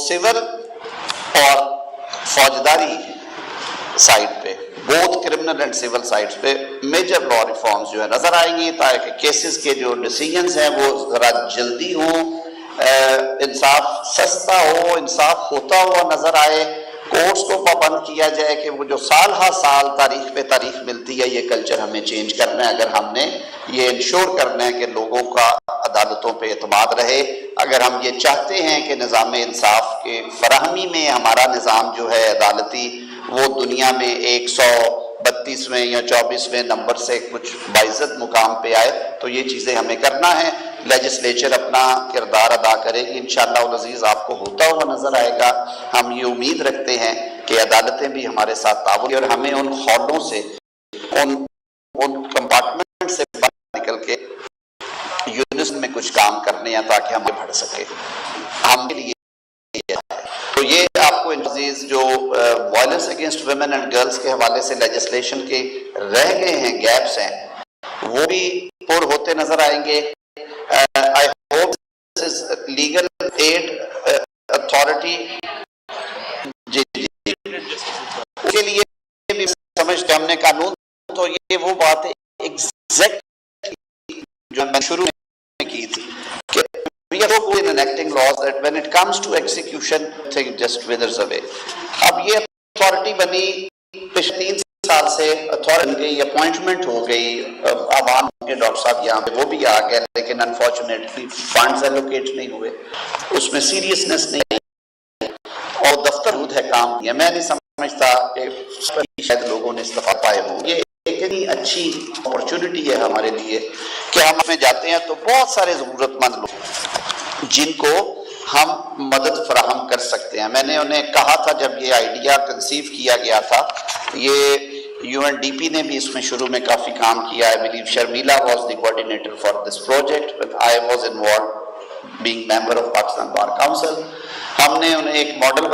Civil اور فوجداری side پہ، both criminal and civil sides پہ میجر لا ریفارمز جو ہے نظر آئیں گی، تاکہ کیسز کے جو ڈیسیجنز ہیں وہ ذرا جلدی ہوں، انصاف سستا ہو، انصاف ہوتا ہوا نظر آئے، کورٹس کو پابند کیا جائے کہ وہ جو سال ہر سال تاریخ پہ تاریخ ملتی ہے، یہ کلچر ہمیں چینج کرنا ہے اگر ہم نے یہ انشور کرنا ہے کہ لوگوں کا عدالتوں پہ اعتماد رہے، اگر ہم یہ چاہتے ہیں کہ نظام انصاف کے فراہمی میں ہمارا نظام جو ہے عدالتی وہ دنیا میں 132ویں یا 24ویں نمبر سے کچھ باعزت مقام پہ آئے، تو یہ چیزیں ہمیں کرنا ہے۔ لیجسلیچر اپنا کردار ادا کرے گی، انشاءاللہ العزیز آپ کو ہوتا ہوا نظر آئے گا۔ ہم یہ امید رکھتے ہیں کہ عدالتیں بھی ہمارے ساتھ تعاون، اور ہمیں ان خولوں سے، ان کمپارٹمنٹ سے باہر نکل کے یونیسن میں کچھ کام کرنے ہیں تاکہ ہم بڑھ سکے۔ ہم کے لیے تو یہ آپ کو عزیز جو violence against women and girls کے حوالے سے لیجسلیشن کے رہ گئے ہیں، گیپس ہیں، وہ بھی پر ہوتے نظر آئیں گے۔ I hope this is legal aid authority جی اس کے لیے بھی سمجھتے ہم نے قانون، تو یہ وہ بات ہے ایگزیکٹ جو میں شروع میں کی تھی کہ we are so good in enacting laws that when it comes to execution thing just withers away۔ اب یہ اتھارٹی بنی پچھلے 3 سال سے، اتھارٹی بن گئی، اپوائنٹمنٹ ہو گئی، عوام کے ڈاکٹر صاحب یہاں پہ وہ بھی آ گئے، لیکن انفارچونیٹلی فنڈز ایلوکیٹ نہیں ہوئے، اس میں سیریسنس نہیں آئی، اور دفتر ہے کام کیا۔ میں نہیں سمجھتا کہ شاید لوگوں نے استفادہ پائے ہوں۔ یہ اتنی اچھی اپرچونٹی ہے ہمارے لیے کہ ہم اس میں جاتے ہیں تو بہت سارے ضرورت مند لوگ جن کو ہم مدد فراہم کر سکتے ہیں۔ میں نے انہیں کہا تھا جب یہ آئیڈیا کنسیو کیا گیا تھا، یہ UNDP نے بھی اس میں شروع میں کافی کام کیا ہے۔ I believe Sharmila was the coordinator for this project, but I was involved being member of Pakistan Bar Council۔ ہم نے انہیں ایک ماڈل